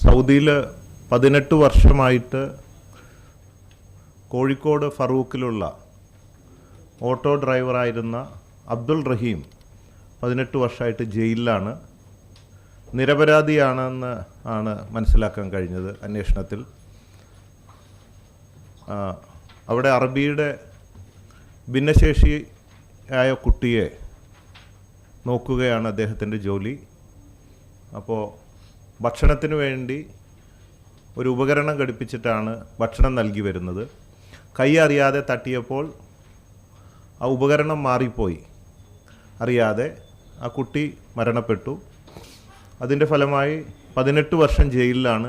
സൗദിയിൽ 18 വർഷമായിട്ട് കോഴിക്കോട് ഫറൂഖിലുള്ള ഓട്ടോ ഡ്രൈവറായിരുന്ന അബ്ദുൾ റഹീം 18 വർഷമായിട്ട് ജയിലിലാണ്. നിരപരാധിയാണെന്ന് ആണ് മനസ്സിലാക്കാൻ കഴിഞ്ഞത് അന്വേഷണത്തിൽ. അവിടെ അറബിയുടെ ഭിന്നശേഷിയായ കുട്ടിയെ നോക്കുകയാണ് അദ്ദേഹത്തിൻ്റെ ജോലി. അപ്പോൾ ഭക്ഷണത്തിന് വേണ്ടി ഒരു ഉപകരണം ഘടിപ്പിച്ചിട്ടാണ് ഭക്ഷണം നൽകി വരുന്നത്. കൈ അറിയാതെ തട്ടിയപ്പോൾ ആ ഉപകരണം മാറിപ്പോയി. അറിയാതെ ആ കുട്ടി മരണപ്പെട്ടു. അതിൻ്റെ ഫലമായി 18 വർഷം ജയിലിലാണ്.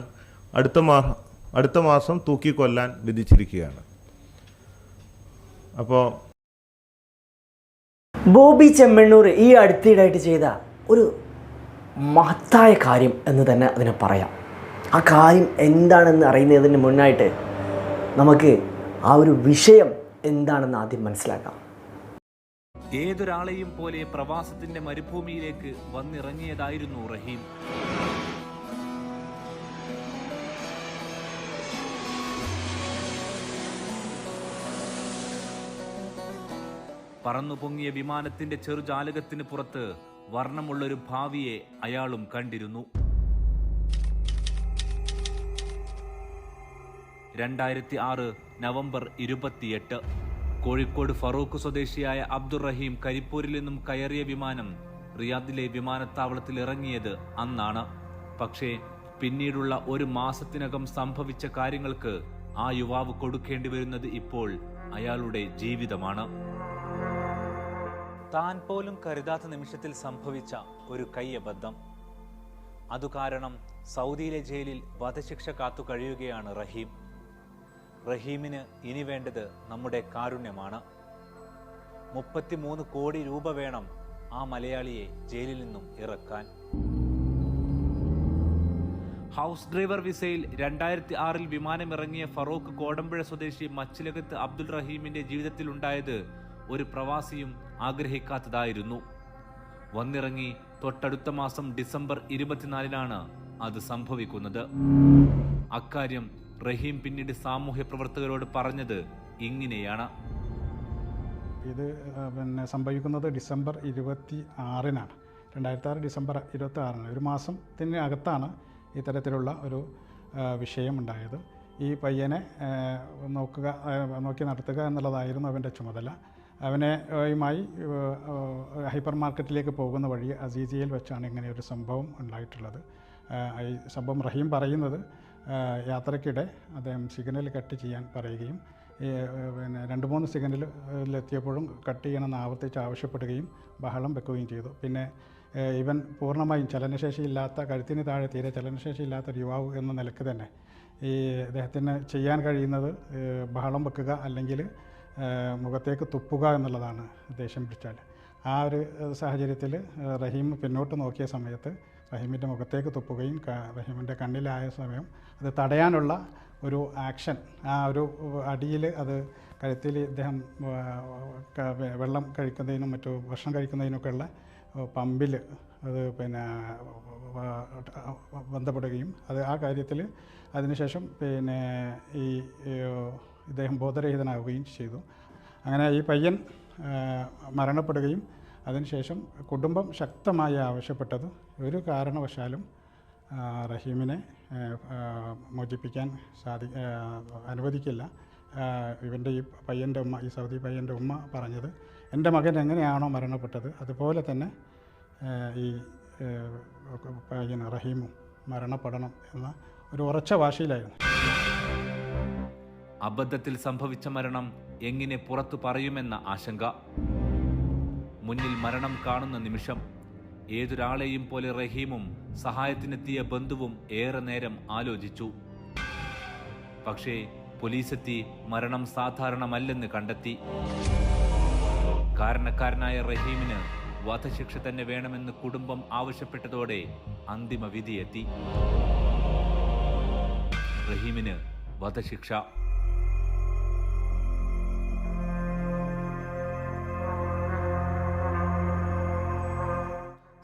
അടുത്ത മാസം തൂക്കിക്കൊല്ലാൻ വിധിച്ചിരിക്കുകയാണ്. അപ്പോൾ ബോബി ചെമ്മണ്ണൂർ ഈ അടുത്തിടെയായിട്ട് ചെയ്ത ഒരു മഹത്തായ കാര്യം എന്ന് തന്നെ അതിനെ പറയാം. ആ കാര്യം എന്താണെന്ന് അറിയുന്നതിന് മുന്നായിട്ട് നമുക്ക് ആ ഒരു വിഷയം എന്താണെന്ന് ആദ്യം മനസ്സിലാക്കാം. ഏതൊരാളെയും പോലെ പ്രവാസത്തിന്റെ മരുഭൂമിയിലേക്ക് വന്നിറങ്ങിയതായിരുന്നു റഹീം. പറന്നുപൊങ്ങിയ വിമാനത്തിന്റെ ചെറുജാലകത്തിന് പുറത്ത് വർണ്ണമുള്ളൊരു ഭാവിയെ അയാളും കണ്ടിരുന്നു. 2006 നവംബർ 28 കോഴിക്കോട് ഫറൂഖ് സ്വദേശിയായ അബ്ദുൾ റഹീം കരിപ്പൂരിൽ നിന്നും കയറിയ വിമാനം റിയാദിലെ വിമാനത്താവളത്തിൽ ഇറങ്ങിയത് അന്നാണ്. പക്ഷേ പിന്നീടുള്ള ഒരു മാസത്തിനകം സംഭവിച്ച കാര്യങ്ങൾക്ക് ആ യുവാവ് കൊടുക്കേണ്ടി വരുന്നത് ഇപ്പോൾ അയാളുടെ ജീവിതമാണ്. താൻ പോലും കരുതാത്ത നിമിഷത്തിൽ സംഭവിച്ച ഒരു കയ്യബദ്ധം. അതുകാരണം സൗദിയിലെ ജയിലിൽ വധശിക്ഷ കാത്തു കഴിയുകയാണ് റഹീം. റഹീമിന് ഇനി വേണ്ടത് നമ്മുടെ കാരുണ്യമാണ്. 33 കോടി രൂപ വേണം ആ മലയാളിയെ ജയിലിൽ നിന്നും ഇറക്കാൻ. ഹൗസ് ഡ്രൈവർ വിസയിൽ 2006 വിമാനമിറങ്ങിയ ഫറൂഖ് കോടമ്പുഴ സ്വദേശി മച്ചിലകത്ത് അബ്ദുൾ റഹീമിന്റെ ജീവിതത്തിൽ ഉണ്ടായത് ഒരു പ്രവാസിയും ആഗ്രഹിക്കാത്തതായിരുന്നു. വന്നിറങ്ങി തൊട്ടടുത്ത മാസം ഡിസംബർ 24 അത് സംഭവിക്കുന്നത്. അക്കാര്യം റഹീം പിന്നീട് സാമൂഹ്യ പ്രവർത്തകരോട് പറഞ്ഞത് ഇങ്ങനെയാണ്. ഇത് സംഭവിക്കുന്നത് ഡിസംബർ 26 2006 ഡിസംബർ 26 ഒരു മാസത്തിന് അകത്താണ് ഇത്തരത്തിലുള്ള ഒരു വിഷയമുണ്ടായത്. ഈ പയ്യനെ നോക്കി നടത്തുക എന്നുള്ളതായിരുന്നു അവൻ്റെ ചുമതല. അവനുമായി ഹൈപ്പർ മാർക്കറ്റിലേക്ക് പോകുന്ന വഴി അസീസിയയിൽ വെച്ചാണ് ഇങ്ങനെ ഒരു സംഭവം ഉണ്ടായിട്ടുള്ളത്. ഈ സംഭവം റഹീം പറയുന്നത് യാത്രയ്ക്കിടെ അദ്ദേഹം സിഗ്നൽ കട്ട് ചെയ്യാൻ പറയുകയും 2-3 സിഗ്നലിലെത്തിയപ്പോഴും കട്ട് ചെയ്യണമെന്ന് ആവർത്തിച്ച് ആവശ്യപ്പെടുകയും ബഹളം വെക്കുകയും ചെയ്തു. പിന്നെ ഇവൻ പൂർണ്ണമായും ചലനശേഷിയില്ലാത്ത, കഴുത്തിന് താഴെ തീരെ ചലനശേഷിയില്ലാത്ത ഒരു യുവാവ് എന്ന നിലക്ക് തന്നെ ഈ അദ്ദേഹത്തിന് ചെയ്യാൻ കഴിയുന്നത് ബഹളം വെക്കുക അല്ലെങ്കിൽ മുഖത്തേക്ക് തുപ്പുക എന്നുള്ളതാണ് ദേഷ്യം പിടിച്ചാൽ. ആ ഒരു സാഹചര്യത്തിൽ റഹീം പിന്നോട്ട് നോക്കിയ സമയത്ത് റഹീമിൻ്റെ മുഖത്തേക്ക് തുപ്പുകയും റഹീമിൻ്റെ കണ്ണിലായ സമയം അത് തടയാനുള്ള ഒരു ആക്ഷൻ, ആ ഒരു അടിയിൽ അത് കഴുത്തിൽ ഇദ്ദേഹം വെള്ളം കഴിക്കുന്നതിനും മറ്റു ഭക്ഷണം കഴിക്കുന്നതിനൊക്കെയുള്ള പമ്പിൽ അത് ബന്ധപ്പെടുകയും ആ കാര്യത്തിൽ അതിനുശേഷം ഈ ഇദ്ദേഹം ബോധരഹിതനാവുകയും ചെയ്തു. അങ്ങനെ ഈ പയ്യൻ മരണപ്പെടുകയും അതിനുശേഷം കുടുംബം ശക്തമായി ആവശ്യപ്പെട്ടത് ഒരു കാരണവശാലും റഹീമിനെ മോചിപ്പിക്കാൻ അനുവദിക്കില്ല. ഇവൻ്റെ ഈ പയ്യൻ്റെ ഉമ്മ, ഈ സൗദി പയ്യൻ്റെ ഉമ്മ പറഞ്ഞത്, എൻ്റെ മകൻ എങ്ങനെയാണോ മരണപ്പെട്ടത് അതുപോലെ തന്നെ ഈ പയ്യൻ റഹീമും മരണപ്പെടണം എന്ന ഒരു ഉറച്ച വാശിയിലായിരുന്നു. അബദ്ധത്തിൽ സംഭവിച്ച മരണം എങ്ങനെ പുറത്തു പറയുമെന്ന ആശങ്ക. മുന്നിൽ മരണം കാണുന്ന നിമിഷം ഏതൊരാളെയും പോലെ റഹീമും സഹായത്തിനെത്തിയ ബന്ധുവും ഏറെ നേരം ആലോചിച്ചു. പക്ഷേ പോലീസെത്തി മരണം സാധാരണമല്ലെന്ന് കണ്ടെത്തി. കാരണക്കാരനായ റഹീമിന് വധശിക്ഷ തന്നെ വേണമെന്ന് കുടുംബം ആവശ്യപ്പെട്ടതോടെ അന്തിമ വിധിയെത്തി. റഹീമിന് വധശിക്ഷ.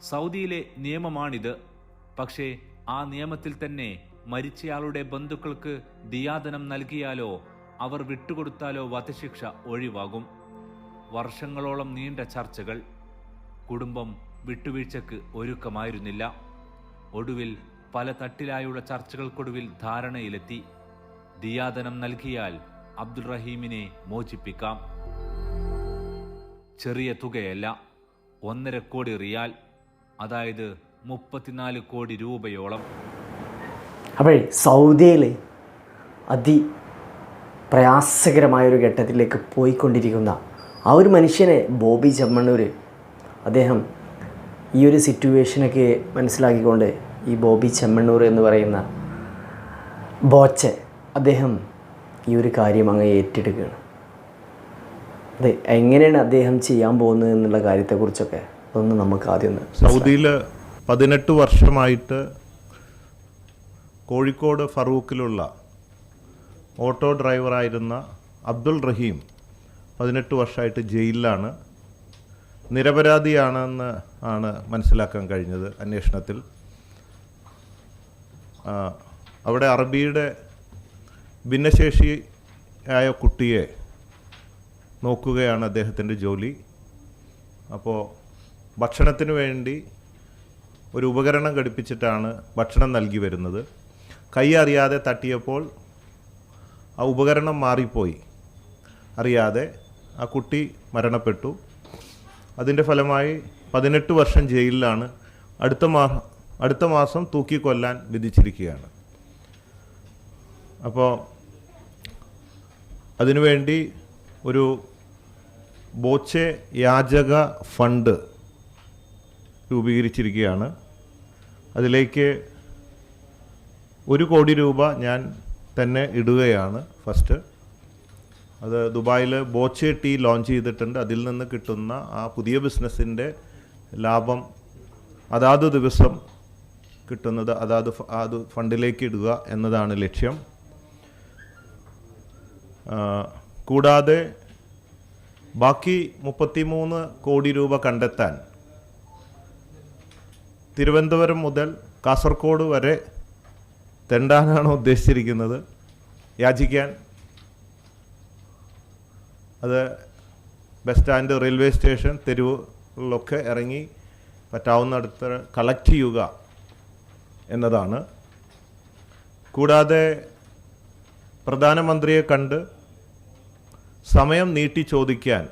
സൗദിയിലെ നിയമമാണിത്. പക്ഷേ ആ നിയമത്തിൽ തന്നെ മരിച്ചയാളുടെ ബന്ധുക്കൾക്ക് ദിയാദനം നൽകിയാലോ അവർ വിട്ടുകൊടുത്താലോ വധശിക്ഷ ഒഴിവാകും. വർഷങ്ങളോളം നീണ്ട ചർച്ചകൾ. കുടുംബം വിട്ടുവീഴ്ചക്ക് ഒരുക്കമായിരുന്നില്ല. ഒടുവിൽ പല തട്ടിലായുള്ള ചർച്ചകൾക്കൊടുവിൽ ധാരണയിലെത്തി. ദിയാദനം നൽകിയാൽ അബ്ദുൾ റഹീമിനെ മോചിപ്പിക്കാം. ചെറിയ തുകയല്ല, 1.5 കോടി റിയാൽ, അതായത് 34 കോടി രൂപയോളം. അപ്പോൾ സൗദിയിൽ പ്രയാസകരമായൊരു ഘട്ടത്തിലേക്ക് പോയിക്കൊണ്ടിരിക്കുന്ന ആ ഒരു മനുഷ്യനെ ബോബി ചെമ്മണ്ണൂർ, അദ്ദേഹം ഈ ഒരു സിറ്റുവേഷനൊക്കെ മനസ്സിലാക്കിക്കൊണ്ട് ഈ ബോബി ചെമ്മണ്ണൂർ എന്ന് പറയുന്ന ബോച്ചെ അദ്ദേഹം ഈ ഒരു കാര്യം അങ്ങ് ഏറ്റെടുക്കുകയാണ്. അത് എങ്ങനെയാണ് അദ്ദേഹം ചെയ്യാൻ പോകുന്നത് എന്നുള്ള കാര്യത്തെക്കുറിച്ചൊക്കെ അതൊന്ന് നമുക്ക് ആദ്യം സൗദിയിൽ 18 വർഷമായിട്ട് കോഴിക്കോട് ഫറൂഖിലുള്ള ഓട്ടോ ഡ്രൈവറായിരുന്ന അബ്ദുൾ റഹീം 18 വർഷമായിട്ട് ജയിലിലാണ്. നിരപരാധിയാണെന്ന് ആണ് മനസ്സിലാക്കാൻ കഴിഞ്ഞത് അന്വേഷണത്തിൽ. അവിടെ അറബിയുടെ ഭിന്നശേഷിയായ കുട്ടിയെ നോക്കുകയാണ് അദ്ദേഹത്തിൻ്റെ ജോലി. അപ്പോൾ ഭക്ഷണത്തിന് വേണ്ടി ഒരു ഉപകരണം ഘടിപ്പിച്ചിട്ടാണ് ഭക്ഷണം നൽകി വരുന്നത്. കൈ അറിയാതെ തട്ടിയപ്പോൾ ആ ഉപകരണം മാറിപ്പോയി. അറിയാതെ ആ കുട്ടി മരണപ്പെട്ടു. അതിൻ്റെ ഫലമായി 18 വർഷം ജയിലിലാണ്. അടുത്ത മാസം തൂക്കിക്കൊല്ലാൻ വിധിച്ചിരിക്കുകയാണ്. അപ്പോൾ അതിനുവേണ്ടി ഒരു ബോച്ചെ യാചക ഫണ്ട് രൂപീകരിച്ചിരിക്കുകയാണ്. അതിലേക്ക് 1 കോടി രൂപ ഞാൻ തന്നെ ഇടുകയാണ് ഫസ്റ്റ്. അത് ദുബായിൽ ബോച്ചെ ടീ ലോഞ്ച് ചെയ്തിട്ടുണ്ട്. അതിൽ നിന്ന് കിട്ടുന്ന ആ പുതിയ ബിസിനസ്സിൻ്റെ ലാഭം അതാത് ദിവസം കിട്ടുന്നത് അത് ഫണ്ടിലേക്ക് ഇടുക എന്നതാണ് ലക്ഷ്യം. കൂടാതെ ബാക്കി 33 കോടി രൂപ കണ്ടെത്താൻ തിരുവനന്തപുരം മുതൽ കാസർഗോഡ് വരെ തെണ്ടാനാണ് ഉദ്ദേശിച്ചിരിക്കുന്നത്, യാചിക്കാൻ. അത് ബസ് സ്റ്റാൻഡ്, റെയിൽവേ സ്റ്റേഷൻ, തെരുവുകളിലൊക്കെ ഇറങ്ങി പറ്റാവുന്നിടത്ത് കളക്ട് ചെയ്യുക എന്നതാണ്. കൂടാതെ പ്രധാനമന്ത്രിയെ കണ്ട് സമയം നീട്ടി ചോദിക്കാൻ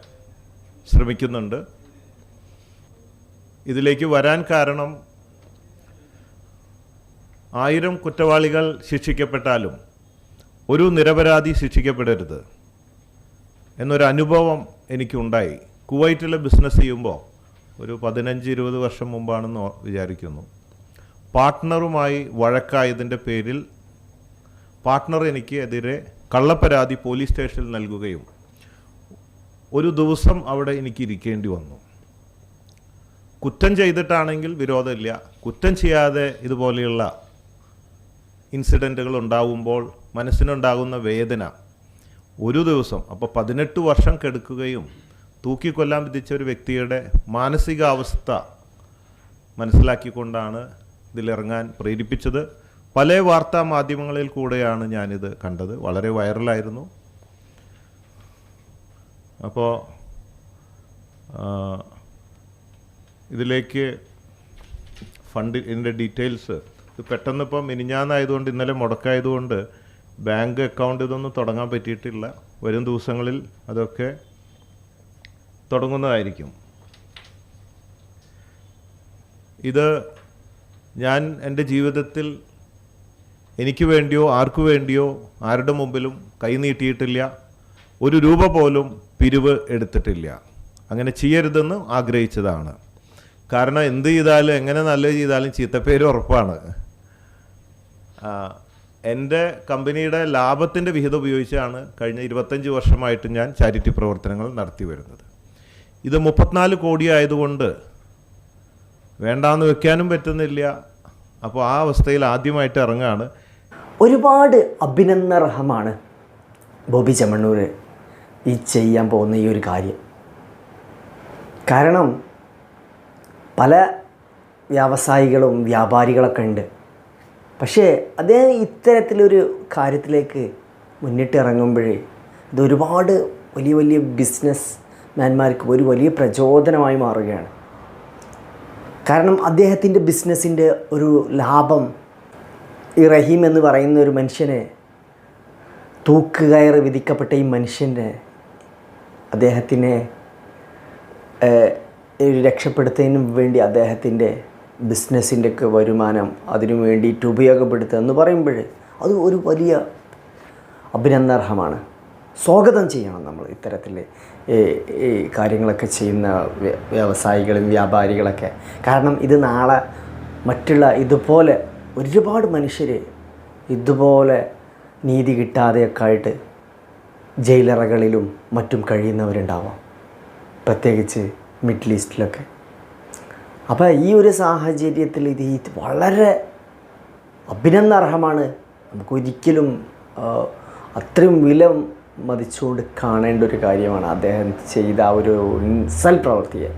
ശ്രമിക്കുന്നുണ്ട്. ഇതിലേക്ക് വരാൻ കാരണം 1000 കുറ്റവാളികൾ ശിക്ഷിക്കപ്പെട്ടാലും ഒരു നിരപരാധി ശിക്ഷിക്കപ്പെടരുത് എന്നൊരു അനുഭവം എനിക്കുണ്ടായി. കുവൈറ്റിൽ ബിസിനസ് ചെയ്യുമ്പോൾ ഒരു 15-20 വർഷം മുമ്പാണെന്ന് വിചാരിക്കുന്നു. പാർട്ട്ണറുമായി വഴക്കായതിൻ്റെ പേരിൽ പാർട്ട്ണർ എനിക്ക് എതിരെ കള്ളപ്പരാതി പോലീസ് സ്റ്റേഷനിൽ നൽകുകയും ഒരു ദിവസം അവിടെ എനിക്ക് ഇരിക്കേണ്ടി വന്നു. കുറ്റം ചെയ്തിട്ടാണെങ്കിൽ വിരോധമില്ല, കുറ്റം ചെയ്യാതെ ഇതുപോലെയുള്ള ഇൻസിഡൻറ്റുകൾ ഉണ്ടാവുമ്പോൾ മനസ്സിനുണ്ടാകുന്ന വേദന ഒരു ദിവസം, അപ്പോൾ 18 വർഷം കെടുക്കുകയും തൂക്കിക്കൊല്ലാൻ വിധിച്ച ഒരു വ്യക്തിയുടെ മാനസികാവസ്ഥ മനസ്സിലാക്കിക്കൊണ്ടാണ് ഇതിലിറങ്ങാൻ പ്രേരിപ്പിച്ചത്. പല വാർത്താ മാധ്യമങ്ങളിൽ കൂടെയാണ് ഞാനിത് കണ്ടത്. വളരെ വൈറലായിരുന്നു. അപ്പോൾ ഇതിലേക്ക് ഇതിൻ്റെ ഡീറ്റെയിൽസ് ഇത് പെട്ടെന്ന് ഇപ്പം മിനിഞ്ഞാന്നായതുകൊണ്ട്, ഇന്നലെ മുടക്കായതുകൊണ്ട് ബാങ്ക് അക്കൗണ്ട് ഇതൊന്നും തുടങ്ങാൻ പറ്റിയിട്ടില്ല. വരും ദിവസങ്ങളിൽ അതൊക്കെ തുടങ്ങുന്നതായിരിക്കും. ഇത് ഞാൻ എൻ്റെ ജീവിതത്തിൽ എനിക്ക് വേണ്ടിയോ ആർക്കു വേണ്ടിയോ ആരുടെ മുമ്പിലും കൈ നീട്ടിയിട്ടില്ല. 1 രൂപ പോലും പിരിവ് എടുത്തിട്ടില്ല. അങ്ങനെ ചെയ്യരുതെന്ന് ആഗ്രഹിച്ചതാണ്. കാരണം എന്ത് ചെയ്താലും, എങ്ങനെ നല്ലത് ചെയ്താലും ചീത്തപ്പേര് ഉറപ്പാണ്. എൻ്റെ കമ്പനിയുടെ ലാഭത്തിൻ്റെ വിഹിതം ഉപയോഗിച്ചാണ് കഴിഞ്ഞ 25 വർഷമായിട്ട് ഞാൻ ചാരിറ്റി പ്രവർത്തനങ്ങൾ നടത്തി വരുന്നത്. ഇത് 34 കോടി ആയതുകൊണ്ട് വേണ്ടാന്ന് വെക്കാനും പറ്റുന്നില്ല. അപ്പോൾ ആ അവസ്ഥയിൽ ആദ്യമായിട്ട് ഇറങ്ങുകയാണ്. ഒരുപാട് അഭിനന്ദനാർഹമാണ് ബോബി ചെമ്മണ്ണൂർ ഈ ചെയ്യാൻ പോകുന്ന ഈ ഒരു കാര്യം. കാരണം പല വ്യാവസായികളും വ്യാപാരികളൊക്കെ ഉണ്ട്. പക്ഷേ അദ്ദേഹം ഇത്തരത്തിലൊരു കാര്യത്തിലേക്ക് മുന്നിട്ടിറങ്ങുമ്പോഴേ ഇത് ഒരുപാട് വലിയ വലിയ ബിസിനസ് മാൻമാർക്ക് ഒരു വലിയ പ്രചോദനമായി മാറുകയാണ്. കാരണം അദ്ദേഹത്തിൻ്റെ ബിസിനസ്സിൻ്റെ ഒരു ലാഭം ഈ റഹീം എന്ന് പറയുന്ന ഒരു മനുഷ്യനെ, തൂക്കുകയറ് വിധിക്കപ്പെട്ട ഈ മനുഷ്യൻ്റെ അദ്ദേഹത്തിനെ രക്ഷപ്പെടുത്തുന്നതിനും വേണ്ടി അദ്ദേഹത്തിൻ്റെ ബിസിനസ്സിൻ്റെ ഒക്കെ വരുമാനം അതിനു വേണ്ടിയിട്ട് ഉപയോഗപ്പെടുത്തുക എന്ന് പറയുമ്പോൾ അത് ഒരു വലിയ അഭിനന്ദനാർഹമാണ്. സ്വാഗതം ചെയ്യണം നമ്മൾ ഇത്തരത്തിൽ ഈ കാര്യങ്ങളൊക്കെ ചെയ്യുന്ന വ്യവസായികളും വ്യാപാരികളൊക്കെ. കാരണം ഇത് നാളെ മറ്റുള്ള ഇതുപോലെ ഒരുപാട് മനുഷ്യർ ഇതുപോലെ നീതി കിട്ടാതെയൊക്കെ ആയിട്ട് ജയിലറകളിലും മറ്റും കഴിയുന്നവരുണ്ടാവാം, പ്രത്യേകിച്ച് മിഡിൽ ഈസ്റ്റിലൊക്കെ. അപ്പോൾ ഈ ഒരു സാഹചര്യത്തിൽ ഇത് വളരെ അഭിനന്ദനാർഹമാണ്. നമുക്കൊരിക്കലും അത്രയും വില മതിച്ചുകൊണ്ട് കാണേണ്ട ഒരു കാര്യമാണ് അദ്ദേഹം ചെയ്ത ആ ഒരു സൽപ്രവൃത്തിയെ.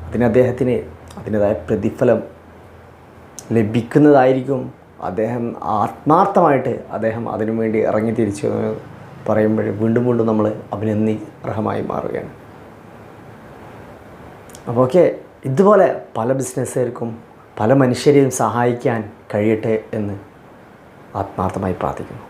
അതിന് അദ്ദേഹത്തിന് അതിൻ്റെതായ പ്രതിഫലം ലഭിക്കുന്നതായിരിക്കും. അദ്ദേഹം ആത്മാർത്ഥമായിട്ട് അദ്ദേഹം അതിനു വേണ്ടി ഇറങ്ങി തിരിച്ചു പറയുമ്പോൾ വീണ്ടും വീണ്ടും നമ്മൾ അഭിനന്ദനാർഹമായി മാറുകയാണ്. അപ്പോൾ ഓക്കെ, ഇതുപോലെ പല ബിസിനസ്സുകാർക്കും പല മനുഷ്യരെയും സഹായിക്കാൻ കഴിയട്ടെ എന്ന് ആത്മാർത്ഥമായി പ്രാർത്ഥിക്കുന്നു.